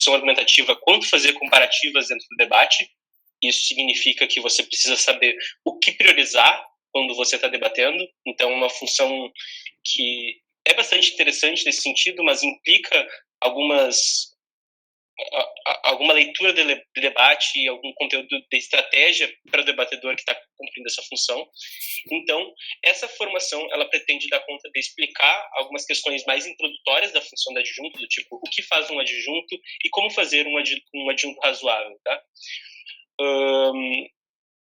construção argumentativa quanto fazer comparativas dentro do debate. Isso significa que você precisa saber o que priorizar quando você está debatendo. Então, uma função que é bastante interessante nesse sentido, mas implica alguma leitura de debate e algum conteúdo de estratégia para o debatedor que está cumprindo essa função. Então, essa formação, ela pretende dar conta de explicar algumas questões mais introdutórias da função do adjunto, do tipo, o que faz um adjunto e como fazer um adjunto razoável, tá?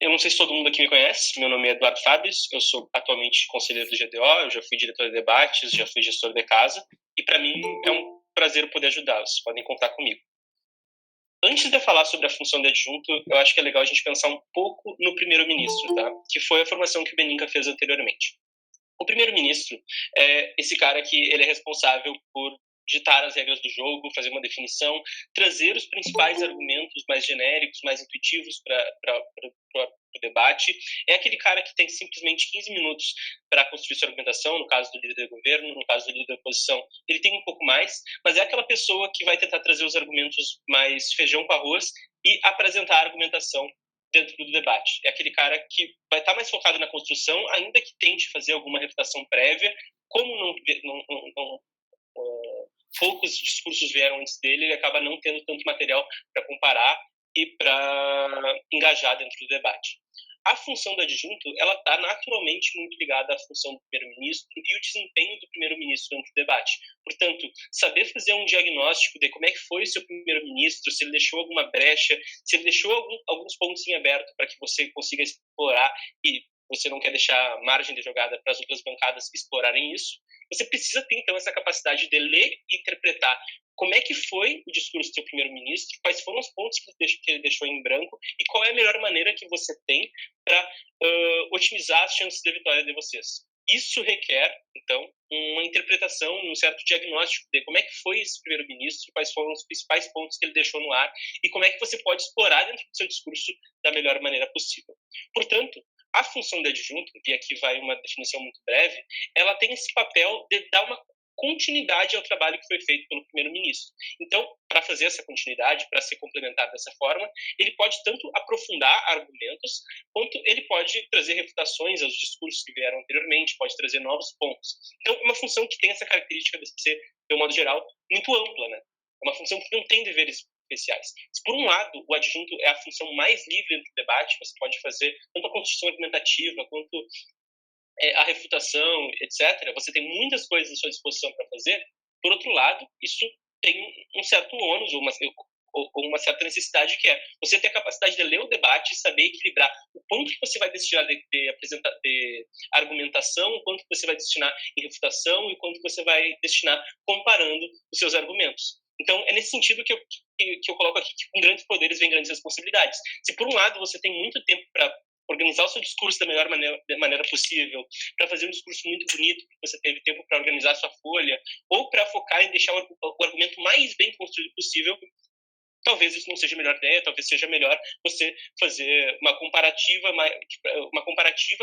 Eu não sei se todo mundo aqui me conhece, meu nome é Eduardo Fábios, eu sou atualmente conselheiro do GDO, eu já fui diretor de debates, já fui gestor de casa, e para mim é um prazer poder ajudá-los, podem contar comigo. Antes de falar sobre a função de adjunto, eu acho que é legal a gente pensar um pouco no primeiro-ministro, tá? Que foi a formação que o Beninca fez anteriormente. O primeiro-ministro é esse cara que ele é responsável por ditar as regras do jogo, fazer uma definição, trazer os principais argumentos mais genéricos, mais intuitivos para o debate. É aquele cara que tem simplesmente 15 minutos para construir sua argumentação, no caso do líder do governo, no caso do líder da oposição, ele tem um pouco mais, mas é aquela pessoa que vai tentar trazer os argumentos mais feijão com arroz e apresentar a argumentação dentro do debate. É aquele cara que vai estar mais focado na construção, ainda que tente fazer alguma refutação prévia, como poucos discursos vieram antes dele, ele acaba não tendo tanto material para comparar e para engajar dentro do debate. A função do adjunto, ela está naturalmente muito ligada à função do primeiro-ministro e o desempenho do primeiro-ministro dentro do debate. Portanto, saber fazer um diagnóstico de como é que foi o seu primeiro-ministro, se ele deixou alguma brecha, se ele deixou alguns pontos em aberto para que você consiga explorar e você não quer deixar margem de jogada para as outras bancadas explorarem isso, você precisa ter, então, essa capacidade de ler e interpretar como é que foi o discurso do seu primeiro-ministro, quais foram os pontos que ele deixou em branco e qual é a melhor maneira que você tem para otimizar as chances de vitória de vocês. Isso requer, então, uma interpretação, um certo diagnóstico de como é que foi esse primeiro-ministro, quais foram os principais pontos que ele deixou no ar e como é que você pode explorar dentro do seu discurso da melhor maneira possível. Portanto, a função de adjunto, e aqui vai uma definição muito breve, ela tem esse papel de dar uma continuidade ao trabalho que foi feito pelo primeiro-ministro. Então, para fazer essa continuidade, para ser complementado dessa forma, ele pode tanto aprofundar argumentos, quanto ele pode trazer refutações aos discursos que vieram anteriormente, pode trazer novos pontos. Então, é uma função que tem essa característica de ser, de um modo geral, muito ampla, né? É uma função que não tem deveres especiais. Se, por um lado, o adjunto é a função mais livre do debate, você pode fazer tanto a construção argumentativa, quanto a refutação, etc., você tem muitas coisas à sua disposição para fazer. Por outro lado, isso tem um certo ônus ou uma certa necessidade, que é você ter a capacidade de ler o debate e saber equilibrar o quanto que você vai destinar de argumentação, o quanto que você vai destinar em refutação e o quanto que você vai destinar comparando os seus argumentos. Então, é nesse sentido que eu coloco aqui que com grandes poderes vem grandes responsabilidades. Se, por um lado, você tem muito tempo para organizar o seu discurso da melhor maneira possível, para fazer um discurso muito bonito, porque você teve tempo para organizar a sua folha, ou para focar em deixar o argumento mais bem construído possível, talvez isso não seja a melhor ideia, talvez seja melhor você fazer uma comparativa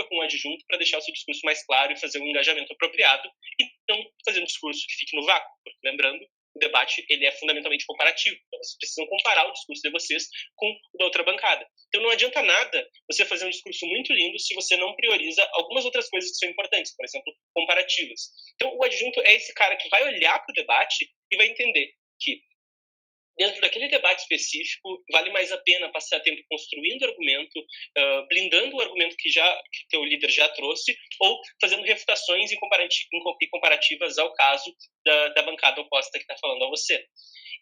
com o adjunto para deixar o seu discurso mais claro e fazer um engajamento apropriado, e não fazer um discurso que fique no vácuo, porque, lembrando, o debate ele é fundamentalmente comparativo, então vocês precisam comparar o discurso de vocês com o da outra bancada. Então não adianta nada você fazer um discurso muito lindo se você não prioriza algumas outras coisas que são importantes, por exemplo, comparativas. Então o adjunto é esse cara que vai olhar para o debate e vai entender que dentro daquele debate específico, vale mais a pena passar tempo construindo argumento, blindando o argumento que teu líder já trouxe, ou fazendo refutações e comparativas ao caso da bancada oposta que está falando a você.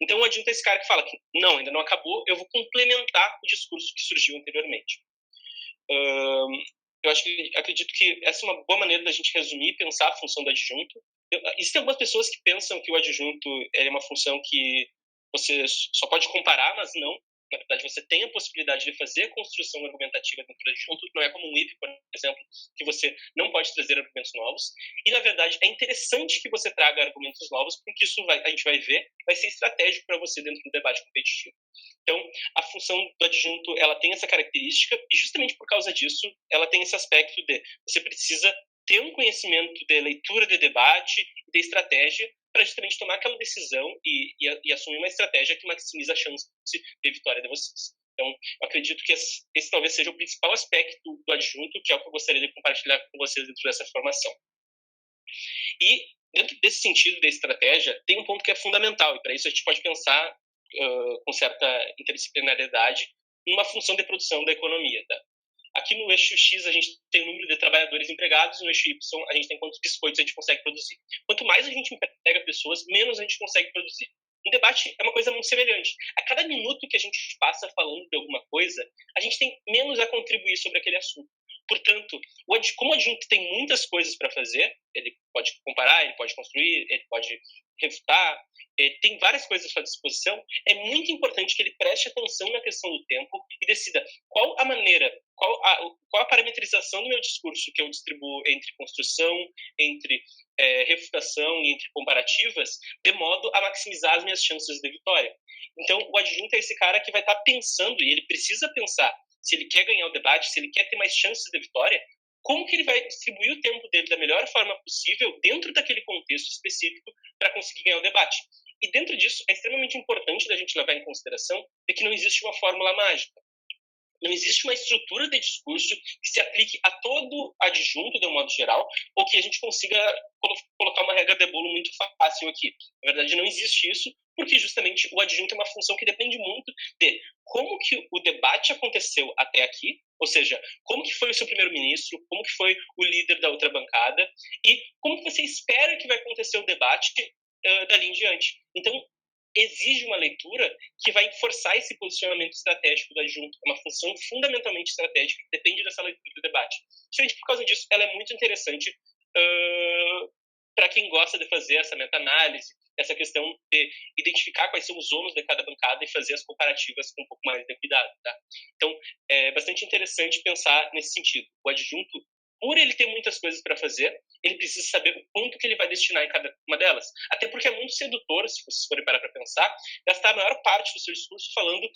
Então, o adjunto é esse cara que fala que não, ainda não acabou, eu vou complementar o discurso que surgiu anteriormente. Eu acredito que essa é uma boa maneira da gente resumir e pensar a função do adjunto. Existem algumas pessoas que pensam que o adjunto é uma função que você só pode comparar, mas não. Na verdade, você tem a possibilidade de fazer construção argumentativa dentro do adjunto. Não é como um IP, por exemplo, que você não pode trazer argumentos novos. E, na verdade, é interessante que você traga argumentos novos, porque isso a gente vai ver, vai ser estratégico para você dentro do debate competitivo. Então, a função do adjunto, ela tem essa característica, e justamente por causa disso, ela tem esse aspecto de você precisa ter um conhecimento de leitura de debate e de estratégia para justamente tomar aquela decisão e assumir uma estratégia que maximiza a chance de vitória de vocês. Então, eu acredito que esse talvez seja o principal aspecto do adjunto, que é o que eu gostaria de compartilhar com vocês dentro dessa formação. E, dentro desse sentido da estratégia, tem um ponto que é fundamental, e para isso a gente pode pensar com certa interdisciplinariedade em uma função de produção da economia. Tá? Aqui no eixo X a gente tem o número de trabalhadores empregados, e no eixo Y a gente tem quantos biscoitos a gente consegue produzir. Quanto mais a gente emprega pessoas, menos a gente consegue produzir. Um debate é uma coisa muito semelhante. A cada minuto que a gente passa falando de alguma coisa, a gente tem menos a contribuir sobre aquele assunto. Portanto, como o adjunto tem muitas coisas para fazer, ele pode comparar, ele pode construir, ele pode refutar, ele tem várias coisas à sua disposição, é muito importante que ele preste atenção na questão do tempo e decida qual a maneira, qual a parametrização do meu discurso que eu distribuo entre construção, entre refutação e entre comparativas, de modo a maximizar as minhas chances de vitória. Então, o adjunto é esse cara que vai estar pensando, e ele precisa pensar, se ele quer ganhar o debate, se ele quer ter mais chances de vitória, como que ele vai distribuir o tempo dele da melhor forma possível dentro daquele contexto específico para conseguir ganhar o debate. E dentro disso, é extremamente importante da gente levar em consideração de que não existe uma fórmula mágica. Não existe uma estrutura de discurso que se aplique a todo adjunto, de um modo geral, ou que a gente consiga colocar uma regra de bolo muito fácil aqui. Na verdade, não existe isso, porque justamente o adjunto é uma função que depende muito de como que o debate aconteceu até aqui, ou seja, como que foi o seu primeiro-ministro, como que foi o líder da outra bancada, e como que você espera que vai acontecer o debate dali em diante. Então, exige uma leitura que vai forçar esse posicionamento estratégico do adjunto. É uma função fundamentalmente estratégica que depende dessa leitura do debate. Justamente por causa disso, ela é muito interessante para quem gosta de fazer essa meta-análise, essa questão de identificar quais são os ônus de cada bancada e fazer as comparativas com um pouco mais de cuidado. Tá? Então, é bastante interessante pensar nesse sentido. O adjunto, por ele ter muitas coisas para fazer, ele precisa saber o quanto que ele vai destinar em cada uma delas. Até porque é muito sedutor, se vocês forem parar para pensar, gastar a maior parte do seu discurso falando,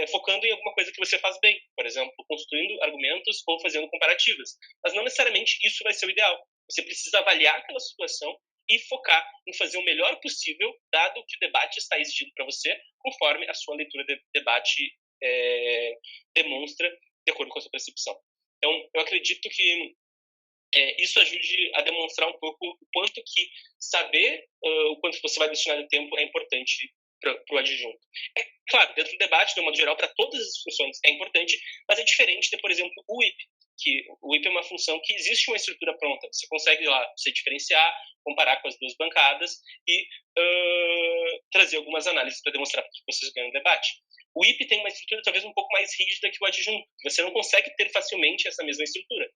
focando em alguma coisa que você faz bem. Por exemplo, construindo argumentos ou fazendo comparativas. Mas não necessariamente isso vai ser o ideal. Você precisa avaliar aquela situação e focar em fazer o melhor possível, dado que o debate está exigindo para você, conforme a sua leitura de debate demonstra, de acordo com a sua percepção. Então, eu acredito que isso ajude a demonstrar um pouco o quanto que saber o quanto você vai destinar de tempo é importante para o adjunto. É claro, dentro do debate, de um modo geral, para todas as funções é importante, mas é diferente de, por exemplo, o WIP, que o WIP é uma função que existe uma estrutura pronta. Você consegue lá se diferenciar, comparar com as duas bancadas e trazer algumas análises para demonstrar que vocês ganham o debate. O WIP tem uma estrutura talvez um pouco mais rígida que o adjunto. Você não consegue ter facilmente essa mesma estrutura.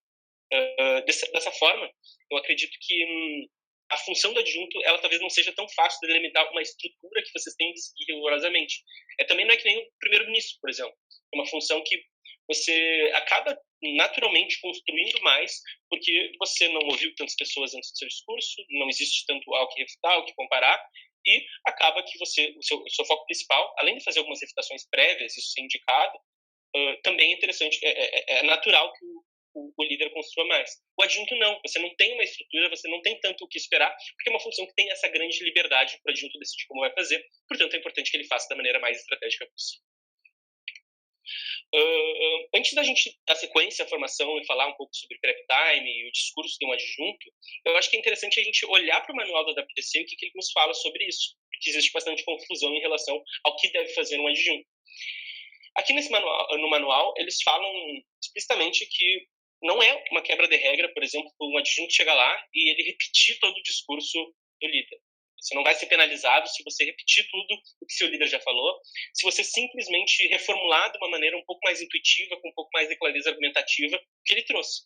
Dessa forma, eu acredito que a função do adjunto, ela talvez não seja tão fácil de delimitar uma estrutura que vocês têm que seguir rigorosamente. Também não é que nem o primeiro-ministro, por exemplo. É uma função que você acaba naturalmente construindo mais, porque você não ouviu tantas pessoas antes do seu discurso, não existe tanto ao que refutar, ao que comparar, e acaba que você, o seu foco principal, além de fazer algumas refutações prévias, isso ser indicado, também é interessante, é natural que o líder construa mais. O adjunto não, você não tem uma estrutura, você não tem tanto o que esperar, porque é uma função que tem essa grande liberdade para o adjunto decidir como vai fazer, portanto é importante que ele faça da maneira mais estratégica possível. Antes da gente dar sequência à formação e falar um pouco sobre prep time e o discurso de um adjunto, eu acho que é interessante a gente olhar para o manual da WTC e o que ele nos fala sobre isso, porque existe bastante confusão em relação ao que deve fazer um adjunto. Aqui no manual, eles falam explicitamente que não é uma quebra de regra, por exemplo, um adjunto chegar lá e ele repetir todo o discurso do líder. Você não vai ser penalizado se você repetir tudo o que seu líder já falou, se você simplesmente reformular de uma maneira um pouco mais intuitiva, com um pouco mais de clareza argumentativa, o que ele trouxe.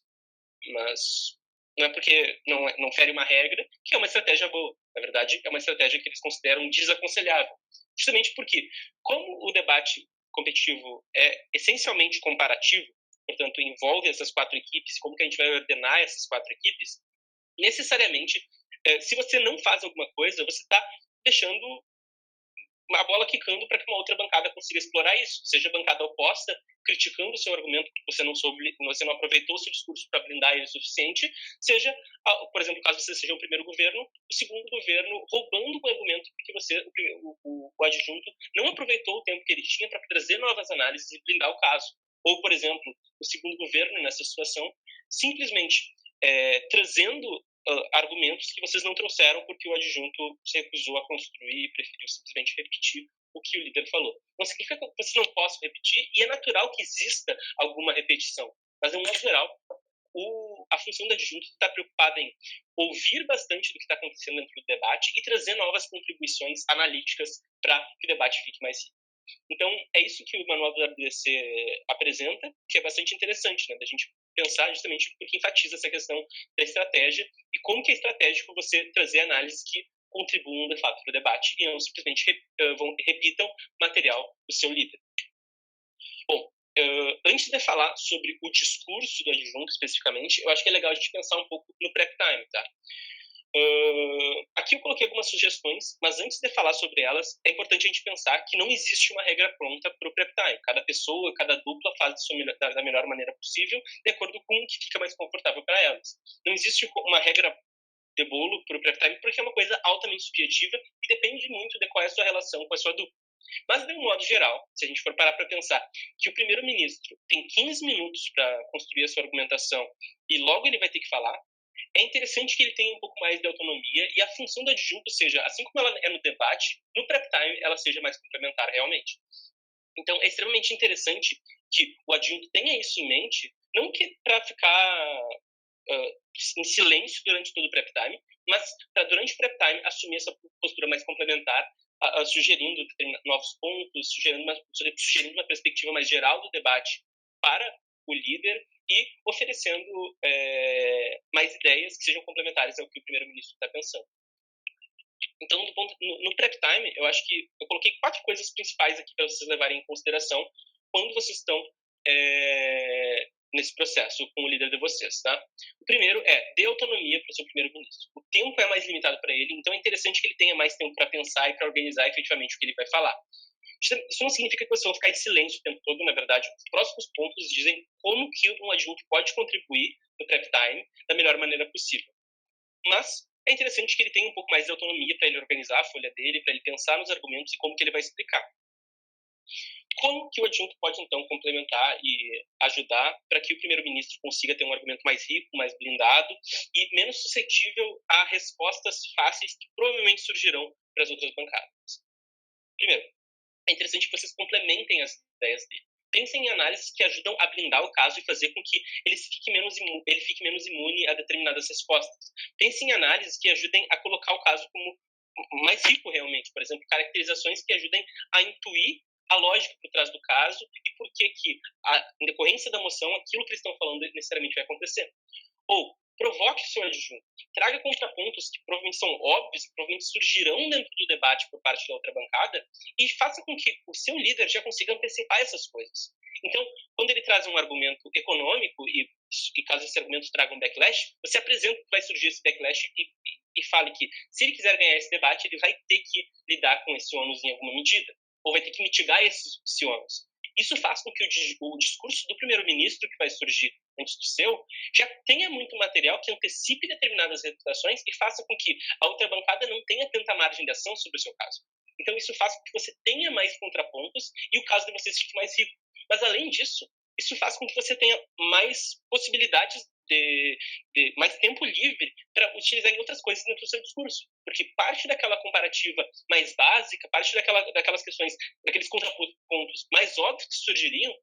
Mas não é porque não fere uma regra que é uma estratégia boa. Na verdade, é uma estratégia que eles consideram desaconselhável. Justamente porque, como o debate competitivo é essencialmente comparativo, portanto, envolve essas 4 equipes, como que a gente vai ordenar essas 4 equipes, necessariamente, se você não faz alguma coisa, você está deixando a bola quicando para que uma outra bancada consiga explorar isso, seja a bancada oposta criticando o seu argumento porque você não aproveitou o seu discurso para blindar ele o suficiente, seja, por exemplo, caso você seja o primeiro governo, o segundo governo roubando o argumento porque o adjunto não aproveitou o tempo que ele tinha para trazer novas análises e blindar o caso. Ou, por exemplo, o segundo governo, nessa situação, simplesmente trazendo argumentos que vocês não trouxeram porque o adjunto se recusou a construir e preferiu simplesmente repetir o que o líder falou. Não significa que vocês não possam repetir, e é natural que exista alguma repetição, mas, de um modo geral, a função do adjunto está preocupada em ouvir bastante do que está acontecendo dentro do debate e trazer novas contribuições analíticas para que o debate fique mais rico. Então, é isso que o manual do WDC apresenta, que é bastante interessante, né, da gente pensar justamente porque enfatiza essa questão da estratégia e como que é estratégico você trazer análises que contribuam, de fato, para o debate e não simplesmente repitam material do seu líder. Bom, antes de falar sobre o discurso do adjunto especificamente, eu acho que é legal a gente pensar um pouco no prep time, tá? Aqui eu coloquei algumas sugestões, mas antes de falar sobre elas, é importante a gente pensar que não existe uma regra pronta para o prep time. Cada pessoa, cada dupla faz isso da melhor maneira possível, de acordo com o que fica mais confortável para elas. Não existe uma regra de bolo para o prep time, porque é uma coisa altamente subjetiva e depende muito de qual é a sua relação com a sua dupla. Mas, de um modo geral, se a gente for parar para pensar que o primeiro-ministro tem 15 minutos para construir a sua argumentação e logo ele vai ter que falar, é interessante que ele tenha um pouco mais de autonomia e a função do adjunto seja, assim como ela é no debate, no prep time ela seja mais complementar realmente. Então, é extremamente interessante que o adjunto tenha isso em mente, não que para ficar em silêncio durante todo o prep time, mas para, durante o prep time, assumir essa postura mais complementar, sugerindo novos pontos, sugerindo uma perspectiva mais geral do debate para o líder e oferecendo mais ideias que sejam complementares ao que o primeiro-ministro está pensando. Então, no prep time, eu acho que eu coloquei 4 coisas principais aqui para vocês levarem em consideração quando vocês estão nesse processo com o líder de vocês, tá? O primeiro é dê autonomia para o seu primeiro-ministro. O tempo é mais limitado para ele, então é interessante que ele tenha mais tempo para pensar e para organizar efetivamente o que ele vai falar. Isso não significa que vocês vão ficar em silêncio o tempo todo, na verdade. Os próximos pontos dizem como que um adjunto pode contribuir no prep time da melhor maneira possível. Mas é interessante que ele tenha um pouco mais de autonomia para ele organizar a folha dele, para ele pensar nos argumentos e como que ele vai explicar. Como que o adjunto pode, então, complementar e ajudar para que o primeiro-ministro consiga ter um argumento mais rico, mais blindado e menos suscetível a respostas fáceis que provavelmente surgirão para as outras bancadas? Primeiro, é interessante que vocês complementem as ideias dele. Pensem em análises que ajudam a blindar o caso e fazer com que ele fique menos imune a determinadas respostas. Pensem em análises que ajudem a colocar o caso como mais rico realmente. Por exemplo, caracterizações que ajudem a intuir a lógica por trás do caso e por que em decorrência da moção, aquilo que eles estão falando necessariamente vai acontecer. Ou provoque o seu adjunto, traga contrapontos que provavelmente são óbvios, que provavelmente surgirão dentro do debate por parte da outra bancada e faça com que o seu líder já consiga antecipar essas coisas. Então, quando ele traz um argumento econômico e caso esse argumento traga um backlash, você apresenta que vai surgir esse backlash e fale que se ele quiser ganhar esse debate, ele vai ter que lidar com esse ônus em alguma medida, ou vai ter que mitigar esse ônus. Isso faz com que o discurso do primeiro-ministro que vai surgir antes do seu já tenha muito material que antecipe determinadas reputações e faça com que a outra bancada não tenha tanta margem de ação sobre o seu caso. Então isso faz com que você tenha mais contrapontos e o caso de vocês fique mais rico. Mas além disso, isso faz com que você tenha mais possibilidades de mais tempo livre para utilizar em outras coisas dentro do seu discurso. Porque parte daquela comparativa mais básica, parte daquelas questões, daqueles contrapontos mais óbvios que surgiriam,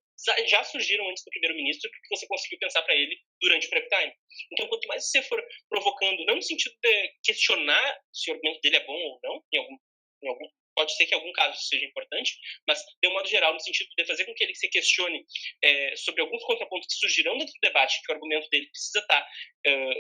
já surgiram antes do primeiro-ministro, porque você conseguiu pensar para ele durante o prep time. Então, quanto mais você for provocando, não no sentido de questionar se o argumento dele é bom ou não, pode ser que em algum caso isso seja importante, mas, de um modo geral, no sentido de fazer com que ele se questione sobre alguns contrapontos que surgirão dentro do debate, que o argumento dele precisa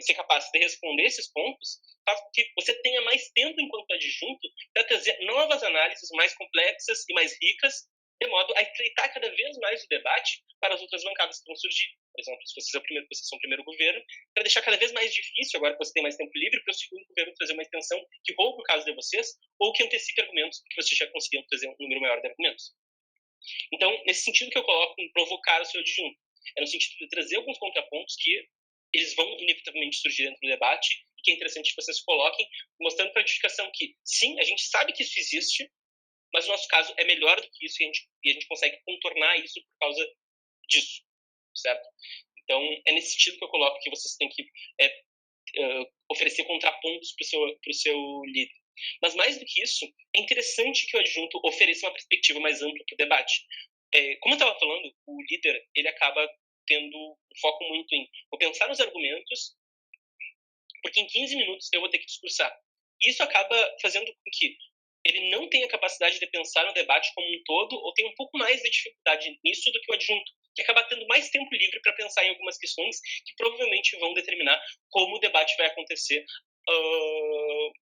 ser capaz de responder esses pontos, faz com que você tenha mais tempo enquanto adjunto para trazer novas análises mais complexas e mais ricas, de modo a estreitar cada vez mais o debate para as outras bancadas que vão surgir. por exemplo, se vocês são o primeiro governo, para deixar cada vez mais difícil, agora que você tem mais tempo livre, para o segundo governo trazer uma extensão que roube o caso de vocês, ou que antecipe argumentos, porque vocês já conseguiram trazer um número maior de argumentos. Então, nesse sentido que eu coloco em provocar o seu adjunto, é no sentido de trazer alguns contrapontos que eles vão inevitavelmente surgir dentro do debate e que é interessante que vocês coloquem, mostrando para a adjudicação que, sim, a gente sabe que isso existe, mas o nosso caso é melhor do que isso e a gente consegue contornar isso por causa disso, certo? Então, é nesse sentido que eu coloco que vocês têm que oferecer contrapontos para o seu líder. Mas mais do que isso, é interessante que o adjunto ofereça uma perspectiva mais ampla para o debate. Como eu estava falando, o líder ele acaba tendo um foco muito em vou pensar nos argumentos, porque em 15 minutos eu vou ter que discursar. E isso acaba fazendo com que ele não tenha capacidade de pensar no debate como um todo, ou tenha um pouco mais de dificuldade nisso do que o adjunto, que acaba tendo mais tempo livre para pensar em algumas questões que provavelmente vão determinar como o debate vai acontecer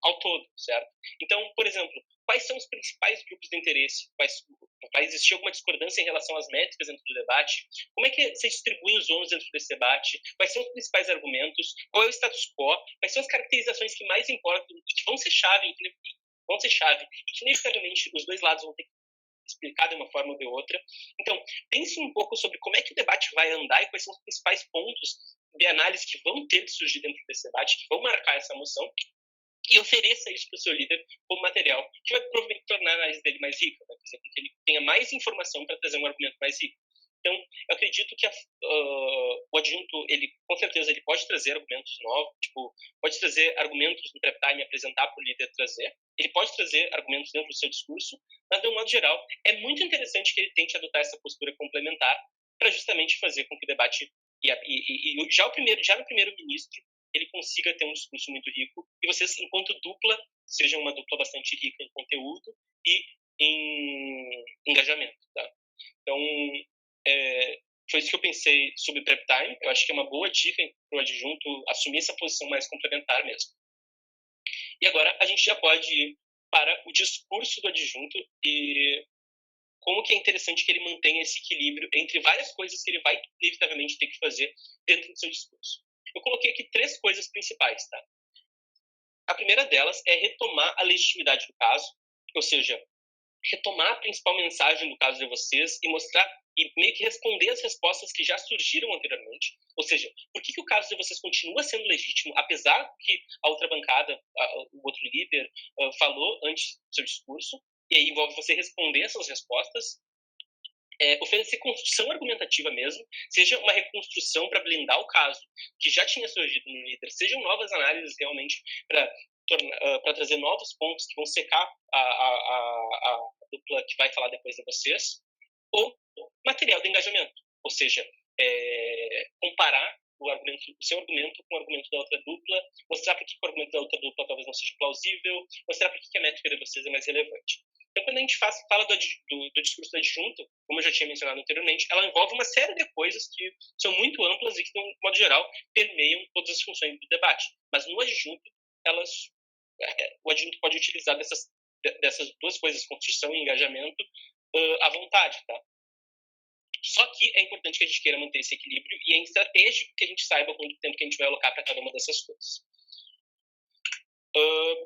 ao todo, certo? Então, por exemplo, quais são os principais grupos de interesse? Vai existir alguma discordância em relação às métricas dentro do debate? Como é que você distribui os ônus dentro desse debate? Quais são os principais argumentos? Qual é o status quo? Quais são as caracterizações que mais importam e que vão ser chave e que inevitavelmente os dois lados vão ter que explicar de uma forma ou de outra. Então, pense um pouco sobre como é que o debate vai andar e quais são os principais pontos de análise que vão ter que surgir dentro desse debate, que vão marcar essa moção, e ofereça isso para o seu líder como material, que vai provavelmente tornar a análise dele mais rica, vai fazer com que ele tenha mais informação para trazer um argumento mais rico. Então, eu acredito que o adjunto, ele, com certeza, ele pode trazer argumentos novos, pode trazer argumentos no prep time e apresentar para o líder trazer, ele pode trazer argumentos dentro do seu discurso, mas, de um modo geral, é muito interessante que ele tente adotar essa postura complementar para justamente fazer com que o debate, já no primeiro-ministro, ele consiga ter um discurso muito rico e vocês, enquanto dupla, sejam uma dupla bastante rica em conteúdo e em engajamento, tá? Então, foi isso que eu pensei sobre prep time. Eu acho que é uma boa dica para o adjunto assumir essa posição mais complementar mesmo. E agora a gente já pode ir para o discurso do adjunto e como que é interessante que ele mantenha esse equilíbrio entre várias coisas que ele vai inevitavelmente ter que fazer dentro do seu discurso. Eu coloquei aqui 3 coisas principais, tá? A primeira delas é retomar a legitimidade do caso, ou seja, retomar a principal mensagem do caso de vocês e mostrar e meio que responder as respostas que já surgiram anteriormente. Ou seja, por que o caso de vocês continua sendo legítimo, apesar do que a outra bancada, o outro líder, falou antes do seu discurso, e aí envolve você responder essas respostas. Oferecer construção argumentativa mesmo, seja uma reconstrução para blindar o caso que já tinha surgido no líder, sejam novas análises realmente para trazer novos pontos que vão secar a dupla que vai falar depois de vocês, ou material de engajamento, ou seja, comparar o seu argumento com o argumento da outra dupla, mostrar por que o argumento da outra dupla talvez não seja plausível, mostrar por que a métrica de vocês é mais relevante. Então, quando a gente fala do discurso do adjunto, como eu já tinha mencionado anteriormente, ela envolve uma série de coisas que são muito amplas e que, de um modo geral, permeiam todas as funções do debate. Mas no adjunto, o adjunto pode utilizar dessas 2 coisas, construção e engajamento, à vontade, tá? Só que é importante que a gente queira manter esse equilíbrio e é estratégico que a gente saiba quanto tempo que a gente vai alocar para cada uma dessas coisas.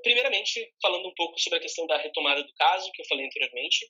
Primeiramente, falando um pouco sobre a questão da retomada do caso, que eu falei anteriormente,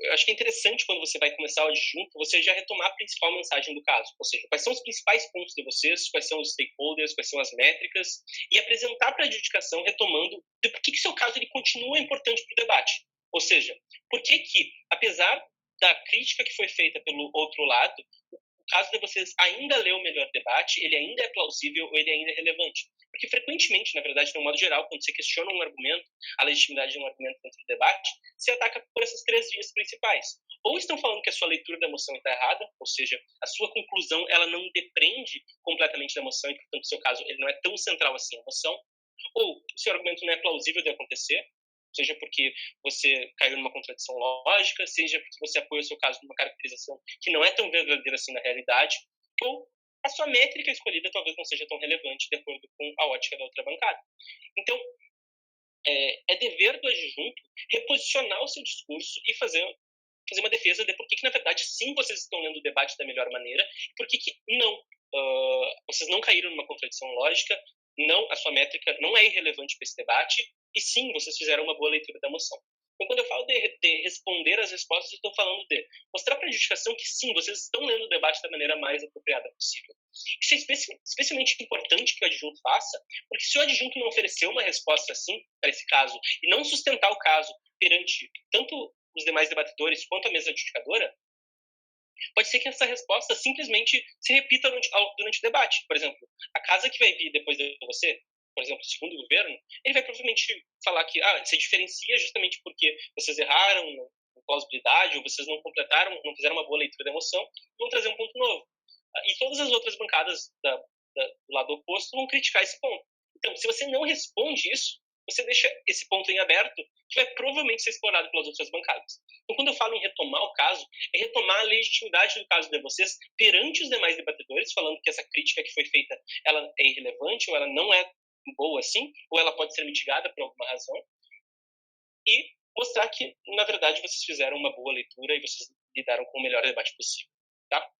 eu acho que é interessante quando você vai começar o adjunto, você já retomar a principal mensagem do caso, ou seja, quais são os principais pontos de vocês, quais são os stakeholders, quais são as métricas, e apresentar para a adjudicação retomando de por que o seu caso ele continua importante para o debate. Ou seja, por que, apesar da crítica que foi feita pelo outro lado, o caso de vocês ainda lê o melhor debate, ele ainda é plausível ou ele ainda é relevante. Porque frequentemente, na verdade, de um modo geral, quando você questiona um argumento, a legitimidade de um argumento dentro do debate, você ataca por essas 3 vias principais. Ou estão falando que a sua leitura da moção está errada, ou seja, a sua conclusão ela não depende completamente da moção e, portanto, o seu caso ele não é tão central assim a moção. Ou o seu argumento não é plausível de acontecer, seja porque você caiu numa contradição lógica, seja porque você apoia o seu caso numa caracterização que não é tão verdadeira assim na realidade, ou a sua métrica escolhida talvez não seja tão relevante de acordo com a ótica da outra bancada. Então, é dever do adjunto reposicionar o seu discurso e fazer fazer uma defesa de por que na verdade, sim, vocês estão lendo o debate da melhor maneira e por que não. Vocês não caíram numa contradição lógica, não, a sua métrica não é irrelevante para esse debate e sim, vocês fizeram uma boa leitura da moção. Então, quando eu falo de responder as respostas, eu estou falando de mostrar para a justificação que sim, vocês estão lendo o debate da maneira mais apropriada possível. Isso é especialmente importante que o adjunto faça, porque se o adjunto não oferecer uma resposta assim para esse caso e não sustentar o caso perante tanto os demais debatedores quanto a mesa adjudicadora, pode ser que essa resposta simplesmente se repita durante o debate. Por exemplo, a casa que vai vir depois de você, por exemplo, o segundo governo, ele vai provavelmente falar que se diferencia justamente porque vocês erraram na plausibilidade ou vocês não completaram, não fizeram uma boa leitura da emoção, vão trazer um ponto novo. E todas as outras bancadas do lado oposto vão criticar esse ponto. Então, se você não responde isso, você deixa esse ponto em aberto, que vai provavelmente ser explorado pelas outras bancadas. Então, quando eu falo em retomar o caso, é retomar a legitimidade do caso de vocês perante os demais debatedores, falando que essa crítica que foi feita, ela é irrelevante, ou ela não é boa assim, ou ela pode ser mitigada por alguma razão, e mostrar que, na verdade, vocês fizeram uma boa leitura e vocês lidaram com o melhor debate possível. Tá?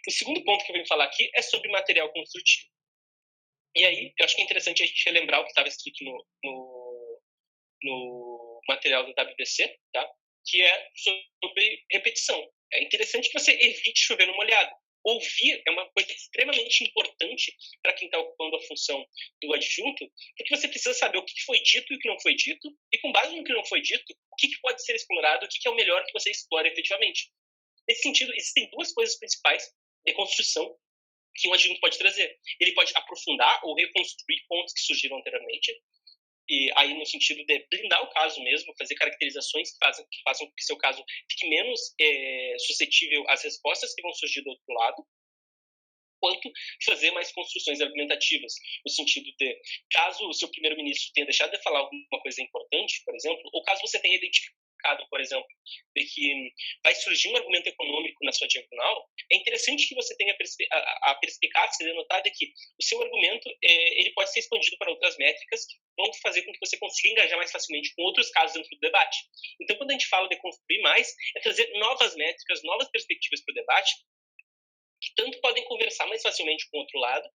O segundo ponto que eu venho falar aqui é sobre material construtivo. E aí, eu acho que é interessante a gente relembrar o que estava escrito no material do WDC, tá? Que é sobre repetição. É interessante que você evite chover no molhado. Ouvir é uma coisa extremamente importante para quem está ocupando a função do adjunto, porque você precisa saber o que foi dito e o que não foi dito, e com base no que não foi dito, o que pode ser explorado, o que é o melhor que você explore efetivamente. Nesse sentido, existem duas coisas principais de construção que um adjunto pode trazer. Ele pode aprofundar ou reconstruir pontos que surgiram anteriormente, e aí no sentido de blindar o caso mesmo, fazer caracterizações que façam com que seu caso fique menos suscetível às respostas que vão surgir do outro lado, quanto fazer mais construções argumentativas, no sentido de, caso o seu primeiro-ministro tenha deixado de falar alguma coisa importante, por exemplo, ou caso você tenha identificado, por exemplo, de que vai surgir um argumento econômico na sua diagonal, é interessante que você tenha a perspicácia de notar de que o seu argumento ele pode ser expandido para outras métricas que vão fazer com que você consiga engajar mais facilmente com outros casos dentro do debate. Então, quando a gente fala de construir mais, é trazer novas métricas, novas perspectivas para o debate, que tanto podem conversar mais facilmente com o outro lado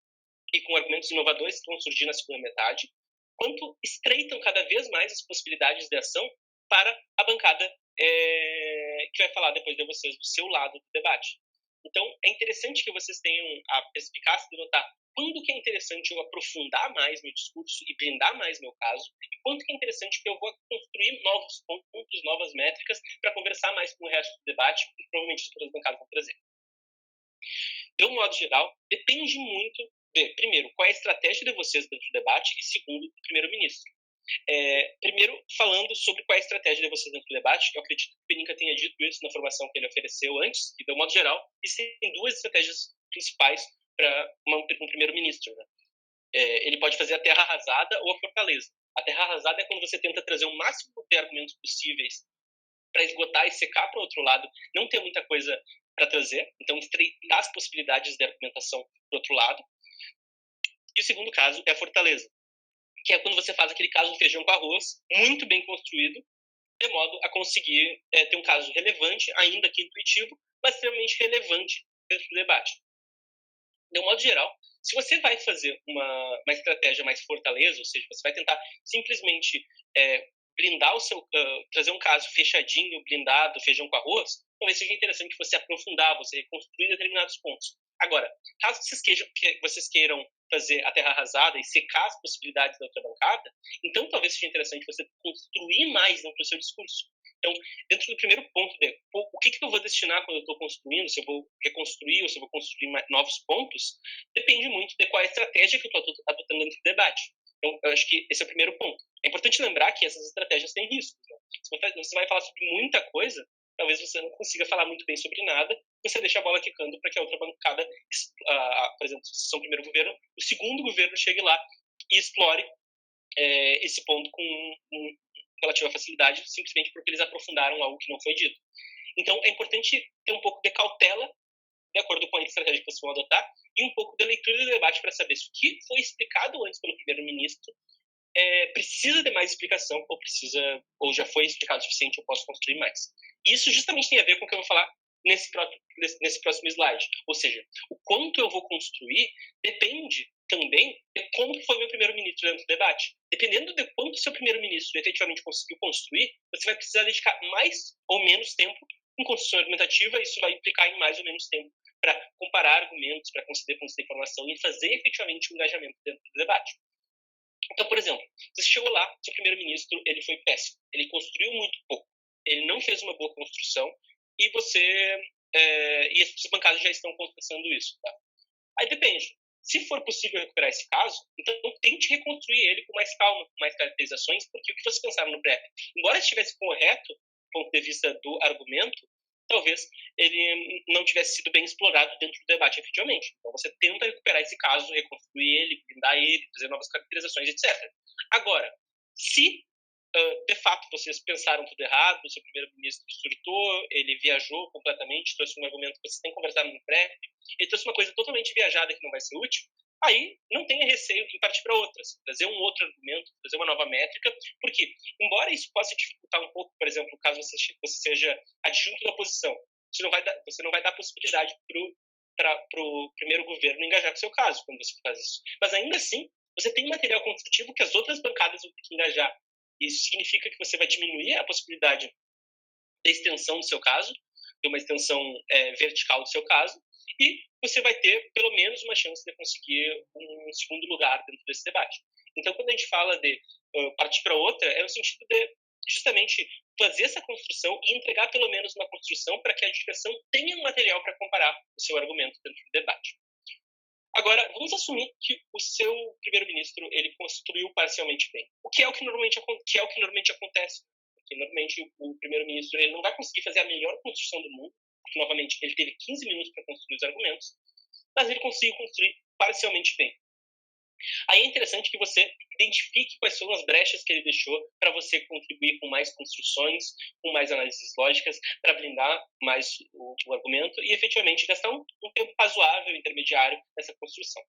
e com argumentos inovadores que vão surgir na segunda metade, quanto estreitam cada vez mais as possibilidades de ação para a bancada que vai falar depois de vocês do seu lado do debate. Então, é interessante que vocês tenham a perspicácia de notar quando que é interessante eu aprofundar mais meu discurso e blindar mais meu caso, e quanto que é interessante que eu vou construir novos pontos, novas métricas, para conversar mais com o resto do debate, que provavelmente as outras bancadas vão trazer. De um modo geral, depende muito de, primeiro, qual é a estratégia de vocês dentro do debate, e segundo, do primeiro-ministro. Primeiro, falando sobre qual é a estratégia de vocês dentro do debate, eu acredito que o Peninca tenha dito isso na formação que ele ofereceu antes, e de um modo geral, existem duas estratégias principais para um primeiro-ministro. Né? Ele pode fazer a terra arrasada ou a fortaleza. A terra arrasada é quando você tenta trazer o máximo de argumentos possíveis para esgotar e secar para o outro lado, não ter muita coisa para trazer, então estreitar as possibilidades de argumentação do outro lado. E o segundo caso é a fortaleza, que é quando você faz aquele caso de feijão com arroz, muito bem construído, de modo a conseguir ter um caso relevante, ainda que intuitivo, mas extremamente relevante dentro do debate. De um modo geral, se você vai fazer uma estratégia mais fortaleza, ou seja, você vai tentar simplesmente blindar trazer um caso fechadinho, blindado, feijão com arroz, talvez seja interessante você aprofundar, você reconstruir determinados pontos. Agora, caso vocês queiram fazer a terra arrasada e secar as possibilidades da outra bancada, então talvez seja interessante você construir mais dentro do seu discurso. Então, dentro do primeiro ponto de o que eu vou destinar quando eu estou construindo, se eu vou reconstruir ou se eu vou construir novos pontos, depende muito de qual é a estratégia que eu estou adotando dentro do debate. Então, eu acho que esse é o primeiro ponto. É importante lembrar que essas estratégias têm riscos. Né? Se você vai falar sobre muita coisa, talvez você não consiga falar muito bem sobre nada, você deixa a bola quicando para que a outra bancada, por exemplo, se são o primeiro governo, o segundo governo chegue lá e explore esse ponto com relativa facilidade, simplesmente porque eles aprofundaram algo que não foi dito. Então, é importante ter um pouco de cautela, de acordo com a estratégia que vocês vão adotar, e um pouco de leitura do debate para saber se o que foi explicado antes pelo primeiro-ministro precisa de mais explicação ou já foi explicado o suficiente, eu posso construir mais. E isso justamente tem a ver com o que eu vou falar nesse próximo slide. Ou seja, o quanto eu vou construir depende também de como foi meu primeiro-ministro dentro do debate. Dependendo de quanto seu primeiro-ministro efetivamente conseguiu construir, você vai precisar dedicar mais ou menos tempo em construção argumentativa. Isso vai implicar em mais ou menos tempo para comparar argumentos, para conceder pontos de informação e fazer efetivamente um engajamento dentro do debate. Então, por exemplo, você chegou lá, seu primeiro-ministro, ele foi péssimo. Ele construiu muito pouco. Ele não fez uma boa construção e e as bancadas já estão contestando isso. Tá? Aí depende. Se for possível recuperar esse caso, então tente reconstruir ele com mais calma, com mais caracterizações, porque o que vocês pensaram no pré, embora estivesse correto do ponto de vista do argumento, talvez ele não tivesse sido bem explorado dentro do debate efetivamente. Então você tenta recuperar esse caso, reconstruir ele, blindar ele, fazer novas caracterizações, etc. Agora, se de fato vocês pensaram tudo errado, o seu primeiro-ministro surtou, ele viajou completamente, trouxe um argumento que vocês têm conversado no pré, ele trouxe uma coisa totalmente viajada que não vai ser útil, aí não tenha receio em partir para outras, trazer um outro argumento, trazer uma nova métrica, porque, embora isso possa dificultar um pouco, por exemplo, caso você seja adjunto da oposição, você não vai dar possibilidade para o primeiro governo engajar com o seu caso quando você faz isso. Mas ainda assim, você tem material construtivo que as outras bancadas vão ter que engajar. Isso significa que você vai diminuir a possibilidade da extensão do seu caso, de uma extensão vertical do seu caso, e você vai ter pelo menos uma chance de conseguir um segundo lugar dentro desse debate. Então, quando a gente fala de partir para outra, é no sentido de justamente fazer essa construção e entregar pelo menos uma construção para que a adjudicação tenha um material para comparar o seu argumento dentro do debate. Agora, vamos assumir que o seu primeiro-ministro ele construiu parcialmente bem. O que é o que normalmente acontece? Porque normalmente o primeiro-ministro ele não vai conseguir fazer a melhor construção do mundo, porque novamente ele teve 15 minutos para construir os argumentos, mas ele conseguiu construir parcialmente bem. Aí é interessante que você identifique quais são as brechas que ele deixou para você contribuir com mais construções, com mais análises lógicas, para blindar mais o argumento e efetivamente gastar um tempo razoável, intermediário, nessa construção.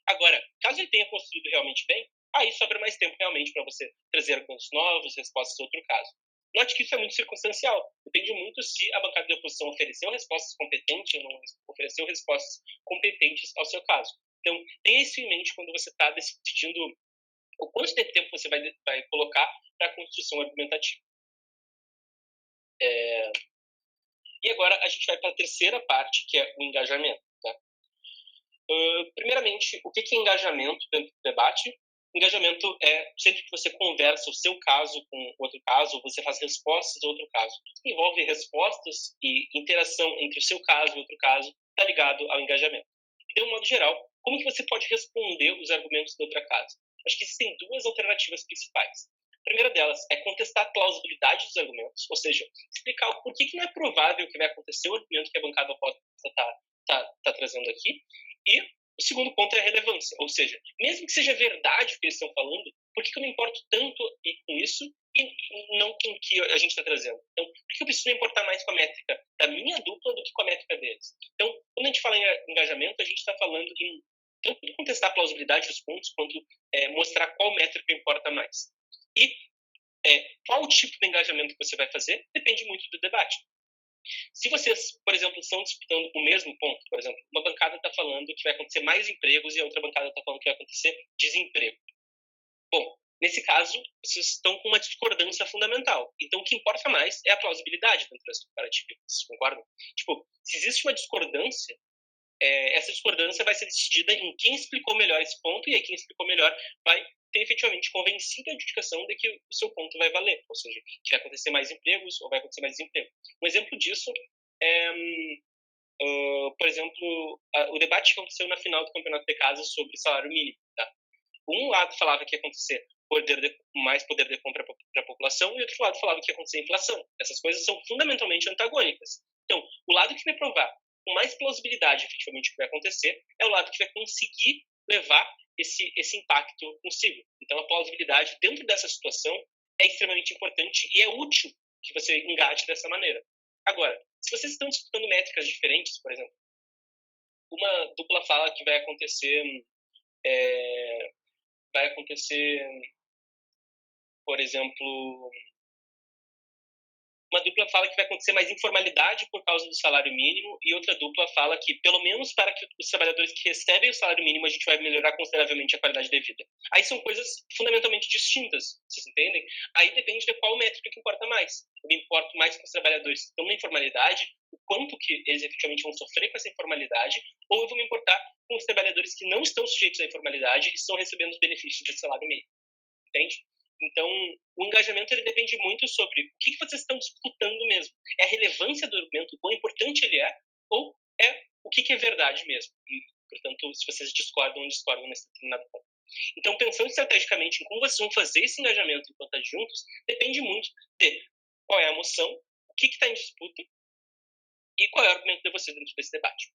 Agora, caso ele tenha construído realmente bem, aí sobra mais tempo realmente para você trazer argumentos novos, respostas a outro caso. Note que isso é muito circunstancial. Depende muito se a bancada de oposição ofereceu respostas competentes ou não ofereceu respostas competentes ao seu caso. Então, tenha isso em mente quando você está decidindo o quanto de tempo você vai colocar para a construção argumentativa. E agora a gente vai para a terceira parte, que é o engajamento. Tá? Primeiramente, o que é engajamento dentro do debate? Engajamento é sempre que você conversa o seu caso com outro caso, ou você faz respostas a outro caso. Tudo que envolve respostas e interação entre o seu caso e outro caso está ligado ao engajamento. E, de um modo geral, como que você pode responder os argumentos da outra casa? Acho que existem duas alternativas principais. A primeira delas é contestar a plausibilidade dos argumentos, ou seja, explicar o porquê que não é provável que vai acontecer o argumento que a bancada oposta está trazendo aqui. E o segundo ponto é a relevância, ou seja, mesmo que seja verdade o que eles estão falando, por que eu me importo tanto com isso e não com o que a gente está trazendo? Então, por que eu preciso me importar mais com a métrica da minha dupla do que com a métrica deles? Então, quando a gente fala em engajamento, a gente está falando em tanto contestar a plausibilidade dos pontos, quanto mostrar qual métrica importa mais. E qual tipo de engajamento que você vai fazer depende muito do debate. Se vocês, por exemplo, estão disputando o mesmo ponto, por exemplo, uma bancada está falando que vai acontecer mais empregos e a outra bancada está falando que vai acontecer desemprego. Bom, nesse caso, vocês estão com uma discordância fundamental. Então, o que importa mais é a plausibilidade dentro dessa comparativa. Vocês concordam? Tipo, se existe uma discordância, essa discordância vai ser decidida em quem explicou melhor esse ponto, e aí quem explicou melhor vai ter efetivamente convencido a adjudicação de que o seu ponto vai valer, ou seja, que vai acontecer mais empregos ou vai acontecer mais desemprego. Um exemplo disso é, por exemplo, o debate que aconteceu na final do Campeonato de Casa sobre salário mínimo. Tá? Um lado falava que ia acontecer mais poder de compra para a população, e outro lado falava que ia acontecer inflação. Essas coisas são fundamentalmente antagônicas. Então, o lado que vai provar com mais plausibilidade efetivamente o que vai acontecer é o lado que vai conseguir levar esse impacto consigo. Então, a plausibilidade dentro dessa situação é extremamente importante e é útil que você engaje dessa maneira. Agora, se vocês estão disputando métricas diferentes, por exemplo, uma dupla fala que vai acontecer vai acontecer, por exemplo, uma dupla fala que vai acontecer mais informalidade por causa do salário mínimo e outra dupla fala que, pelo menos para que os trabalhadores que recebem o salário mínimo, a gente vai melhorar consideravelmente a qualidade de vida. Aí são coisas fundamentalmente distintas, vocês entendem? Aí depende de qual métrica que importa mais. Eu me importo mais com os trabalhadores que estão na informalidade, o quanto que eles efetivamente vão sofrer com essa informalidade, ou eu vou me importar com os trabalhadores que não estão sujeitos à informalidade e estão recebendo os benefícios desse salário mínimo. Entende? Então, o engajamento ele depende muito sobre o que vocês estão disputando mesmo. É a relevância do argumento, o quão importante ele é, ou é o que é verdade mesmo. E, portanto, se vocês discordam ou discordam nesse determinado ponto. Então, pensando estrategicamente em como vocês vão fazer esse engajamento enquanto adjuntos, depende muito de qual é a moção, o que está em disputa e qual é o argumento de vocês dentro desse debate.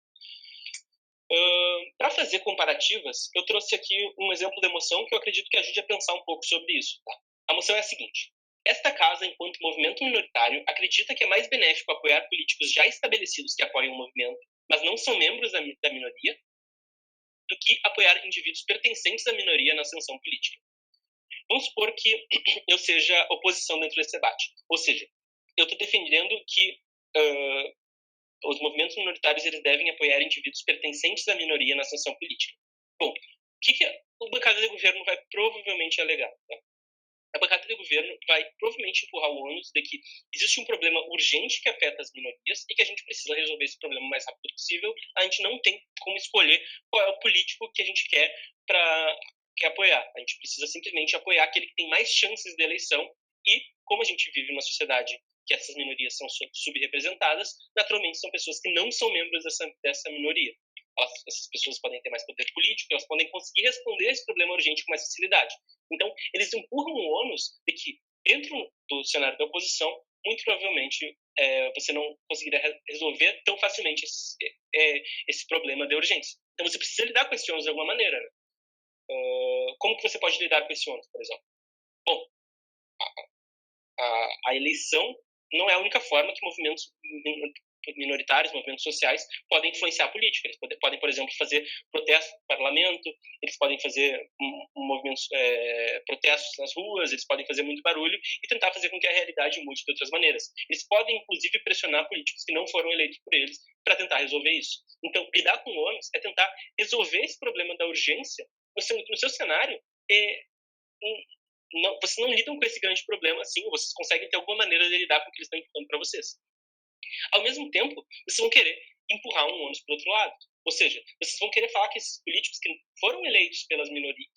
Para fazer comparativas, eu trouxe aqui um exemplo de moção que eu acredito que ajude a pensar um pouco sobre isso. Tá? A moção é a seguinte: esta casa, enquanto movimento minoritário, acredita que é mais benéfico apoiar políticos já estabelecidos que apoiam o movimento, mas não são membros da minoria, do que apoiar indivíduos pertencentes à minoria na ascensão política. Vamos supor que eu seja oposição dentro desse debate. Ou seja, eu estou defendendo que os movimentos minoritários eles devem apoiar indivíduos pertencentes à minoria na ascensão política. Bom, o que a bancada de governo vai provavelmente alegar? Tá? A bancada de governo vai provavelmente empurrar o ônus de que existe um problema urgente que afeta as minorias e que a gente precisa resolver esse problema o mais rápido possível. A gente não tem como escolher qual é o político que a gente quer apoiar. A gente precisa simplesmente apoiar aquele que tem mais chances de eleição e, como a gente vive numa sociedade que essas minorias são subrepresentadas, naturalmente são pessoas que não são membros dessa minoria. Essas pessoas podem ter mais poder político, elas podem conseguir responder esse problema urgente com mais facilidade. Então, eles empurram o ônus de que, dentro do cenário da oposição, muito provavelmente você não conseguirá resolver tão facilmente esse problema de urgência. Então, você precisa lidar com esse ônus de alguma maneira. Né? Como que você pode lidar com esse ônus, por exemplo? Bom, a eleição não é a única forma que movimentos minoritários, movimentos sociais, podem influenciar a política. Eles podem, por exemplo, fazer protestos no parlamento, eles podem fazer movimentos, protestos nas ruas, eles podem fazer muito barulho e tentar fazer com que a realidade mude de outras maneiras. Eles podem, inclusive, pressionar políticos que não foram eleitos por eles para tentar resolver isso. Então, lidar com o ônus é tentar resolver esse problema da urgência no seu cenário. Vocês não lidam com esse grande problema assim, vocês conseguem ter alguma maneira de lidar com o que eles estão empurrando para vocês. Ao mesmo tempo, vocês vão querer empurrar um ônus para o outro lado. Ou seja, vocês vão querer falar que esses políticos que foram eleitos pelas minorias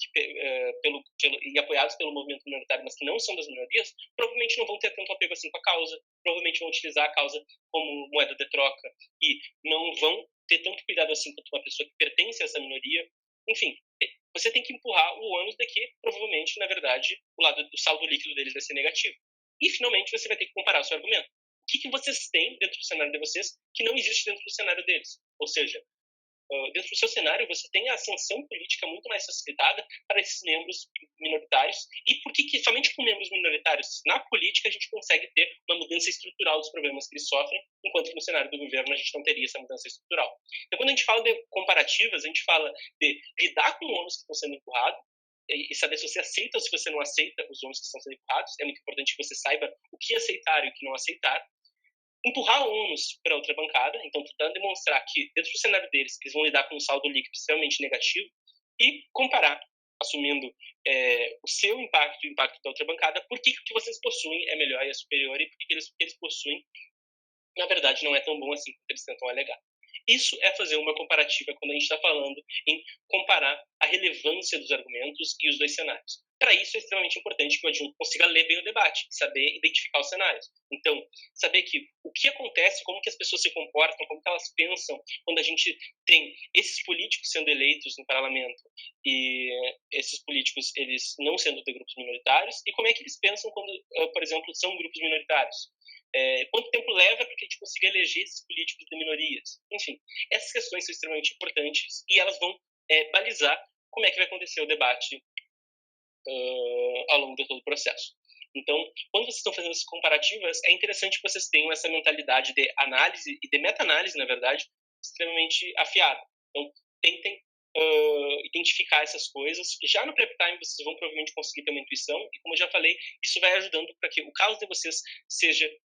e apoiados pelo movimento minoritário, mas que não são das minorias, provavelmente não vão ter tanto apego assim com a causa, provavelmente vão utilizar a causa como moeda de troca e não vão ter tanto cuidado assim quanto uma pessoa que pertence a essa minoria. Enfim, você tem que empurrar o ônus de que, provavelmente, na verdade, o saldo líquido deles vai ser negativo. E, finalmente, você vai ter que comparar o seu argumento. O que vocês têm dentro do cenário de vocês que não existe dentro do cenário deles? Ou seja, dentro do seu cenário, você tem a ascensão política muito mais facilitada para esses membros minoritários. E por que somente com membros minoritários na política a gente consegue ter uma mudança estrutural dos problemas que eles sofrem, enquanto que no cenário do governo a gente não teria essa mudança estrutural? Então, quando a gente fala de comparativas, a gente fala de lidar com ônus que estão sendo empurrados e saber se você aceita ou se você não aceita os ônus que estão sendo empurrados. É muito importante que você saiba o que aceitar e o que não aceitar. Empurrar ônus para outra bancada, então tentando demonstrar que, dentro do cenário deles, eles vão lidar com um saldo líquido extremamente negativo e comparar, assumindo o seu impacto e o impacto da outra bancada, por que o que vocês possuem é melhor e é superior e por que eles possuem, na verdade, não é tão bom assim quanto eles tentam alegar. Isso é fazer uma comparativa quando a gente está falando em comparar a relevância dos argumentos e os dois cenários. Para isso é extremamente importante que o adjunto consiga ler bem o debate, saber identificar os cenários. Então, saber que o que acontece, como que as pessoas se comportam, como que elas pensam quando a gente tem esses políticos sendo eleitos no parlamento e esses políticos eles não sendo de grupos minoritários, e como é que eles pensam quando, por exemplo, são grupos minoritários. Quanto tempo leva para que a gente consiga eleger esses políticos de minorias? Enfim, essas questões são extremamente importantes e elas vão balizar como é que vai acontecer o debate ao longo de todo o processo. Então, quando vocês estão fazendo essas comparativas, é interessante que vocês tenham essa mentalidade de análise e de meta-análise, na verdade, extremamente afiada. Então, tentem identificar essas coisas. Já no prep time, vocês vão provavelmente conseguir ter uma intuição, e como eu já falei, isso vai ajudando para que o caso de vocês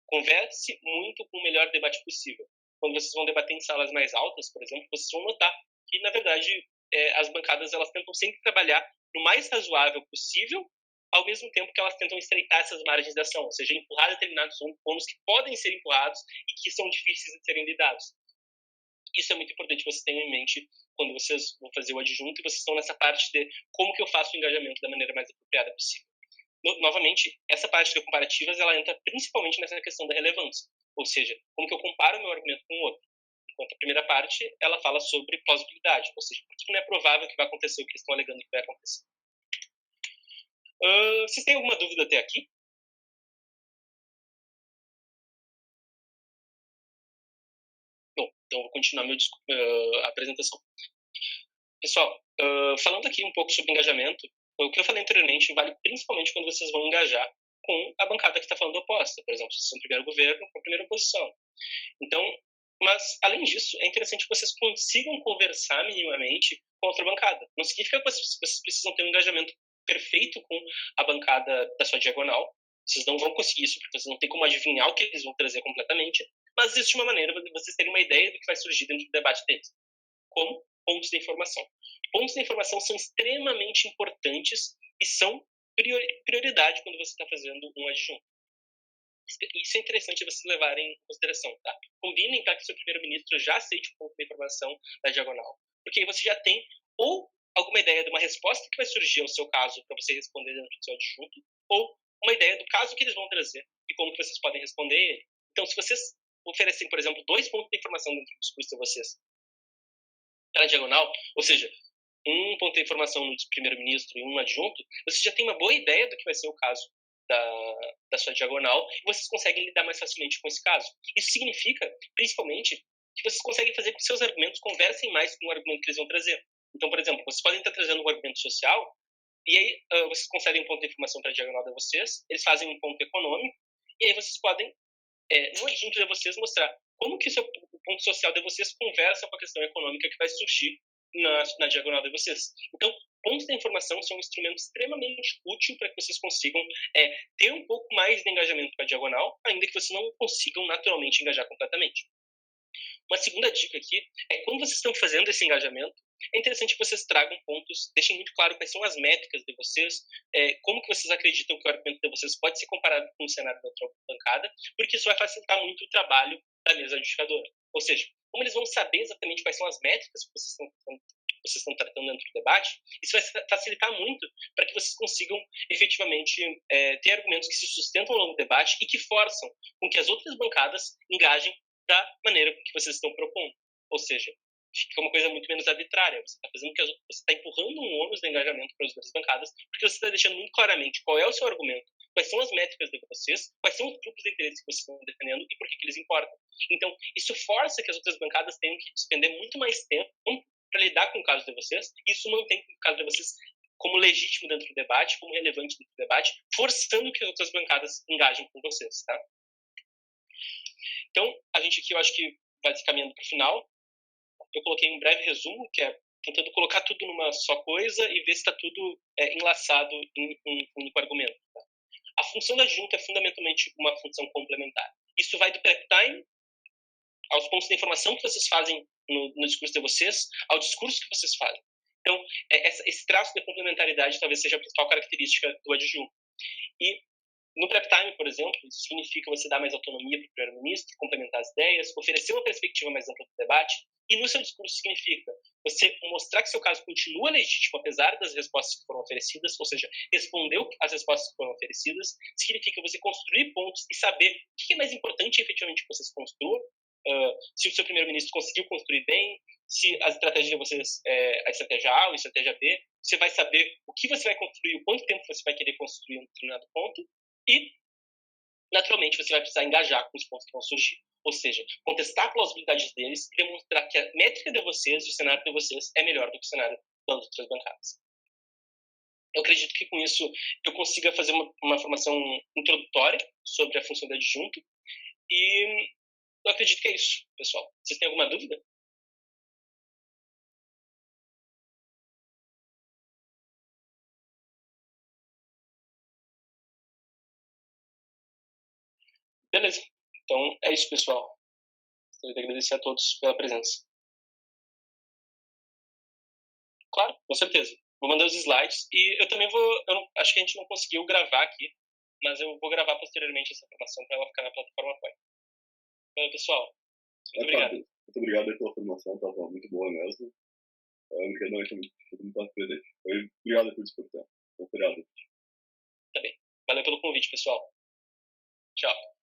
converse muito com o melhor debate possível. Quando vocês vão debater em salas mais altas, por exemplo, vocês vão notar que, na verdade, as bancadas elas tentam sempre trabalhar no mais razoável possível, ao mesmo tempo que elas tentam estreitar essas margens de ação, ou seja, empurrar determinados pontos que podem ser empurrados e que são difíceis de serem lidados. Isso é muito importante que vocês tenham em mente quando vocês vão fazer o adjunto e vocês estão nessa parte de como que eu faço o engajamento da maneira mais apropriada possível. Novamente, essa parte de comparativas, ela entra principalmente nessa questão da relevância, ou seja, como que eu comparo o meu argumento com o outro. Enquanto a primeira parte, ela fala sobre plausibilidade, ou seja, por que não é provável que vai acontecer o que eles estão alegando que vai acontecer. Vocês têm alguma dúvida até aqui? Bom, então vou continuar a apresentação. Pessoal, falando aqui um pouco sobre engajamento, o que eu falei anteriormente vale principalmente quando vocês vão engajar com a bancada que está falando oposta. Por exemplo, se são primeiro governo com a primeira oposição. Então, mas, além disso, é interessante que vocês consigam conversar minimamente com a outra bancada. Não significa que vocês precisam ter um engajamento perfeito com a bancada da sua diagonal. Vocês não vão conseguir isso, porque vocês não têm como adivinhar o que eles vão trazer completamente. Mas existe uma maneira de vocês terem uma ideia do que vai surgir dentro do debate deles. Como pontos de informação. Pontos de informação são extremamente importantes e são prioridade quando você está fazendo um adjunto. Isso é interessante vocês levarem em consideração, tá? Combinem para que o seu primeiro-ministro já aceite o ponto de informação da diagonal, porque aí você já tem ou alguma ideia de uma resposta que vai surgir ao seu caso para você responder dentro do seu adjunto, ou uma ideia do caso que eles vão trazer e como que vocês podem responder ele. Então, se vocês oferecem, por exemplo, 2 pontos de informação dentro do discurso de vocês na diagonal, ou seja, um ponto de informação no primeiro-ministro e um adjunto, você já tem uma boa ideia do que vai ser o caso da sua diagonal e vocês conseguem lidar mais facilmente com esse caso. Isso significa, principalmente, que vocês conseguem fazer com que seus argumentos conversem mais com o argumento que eles vão trazer. Então, por exemplo, vocês podem estar trazendo um argumento social e aí vocês concedem um ponto de informação para a diagonal de vocês, eles fazem um ponto econômico e aí vocês podem, no adjunto de vocês, mostrar como que o ponto social de vocês conversa com a questão econômica que vai surgir na diagonal de vocês. Então, pontos de informação são um instrumento extremamente útil para que vocês consigam ter um pouco mais de engajamento com a diagonal, ainda que vocês não consigam naturalmente engajar completamente. Uma segunda dica aqui é quando vocês estão fazendo esse engajamento, é interessante que vocês tragam pontos, deixem muito claro quais são as métricas de vocês, como que vocês acreditam que o argumento de vocês pode ser comparado com o cenário da outra bancada, porque isso vai facilitar muito o trabalho da mesa justificadora. Ou seja, como eles vão saber exatamente quais são as métricas que vocês estão tratando dentro do debate, isso vai facilitar muito para que vocês consigam efetivamente ter argumentos que se sustentam ao longo do debate e que forçam com que as outras bancadas engajem da maneira que vocês estão propondo. Ou seja, fica uma coisa muito menos arbitrária. Você está fazendo que você está empurrando um ônus de engajamento para as outras bancadas, porque você está deixando muito claramente qual é o seu argumento, quais são as métricas de vocês, quais são os grupos de interesse que vocês estão defendendo e por que eles importam. Então, isso força que as outras bancadas tenham que despender muito mais tempo para lidar com o caso de vocês, e isso mantém o caso de vocês como legítimo dentro do debate, como relevante dentro do debate, forçando que as outras bancadas engajem com vocês, tá? Então, a gente aqui, eu acho que vai se caminhando para o final. Eu coloquei um breve resumo, que é tentando colocar tudo numa só coisa e ver se está tudo enlaçado em um único argumento. Tá? A função da adjunto é fundamentalmente uma função complementar. Isso vai do prep time aos pontos de informação que vocês fazem no discurso de vocês, ao discurso que vocês fazem. Então, esse traço de complementaridade talvez seja a principal característica do adjunto. E no prep time, por exemplo, isso significa você dar mais autonomia para o primeiro-ministro, complementar as ideias, oferecer uma perspectiva mais ampla do debate. E no seu discurso significa você mostrar que seu caso continua legítimo apesar das respostas que foram oferecidas, ou seja, respondeu às respostas que foram oferecidas. Significa você construir pontos e saber o que é mais importante efetivamente que vocês construam. Se o seu primeiro-ministro conseguiu construir bem, se a estratégia de vocês é a estratégia A ou a estratégia B, você vai saber o que você vai construir, o quanto tempo você vai querer construir um determinado ponto. E, naturalmente, você vai precisar engajar com os pontos que vão surgir. Ou seja, contestar a plausibilidade deles e demonstrar que a métrica de vocês e o cenário de vocês é melhor do que o cenário das outras bancadas. Eu acredito que com isso eu consiga fazer uma formação introdutória sobre a função do adjunto. E eu acredito que é isso, pessoal. Vocês têm alguma dúvida? Beleza. Então é isso, pessoal. Gostaria de agradecer a todos pela presença. Claro, com certeza. Vou mandar os slides e eu também vou. Acho que a gente não conseguiu gravar aqui, mas eu vou gravar posteriormente essa formação para ela ficar na plataforma Coin. Então, pessoal, muito obrigado. Muito obrigado pela formação, estava muito boa mesmo. Obrigado por me estar presente. Obrigado por disponibilidade. Obrigado. Tá bem. Valeu pelo convite, pessoal. Tchau.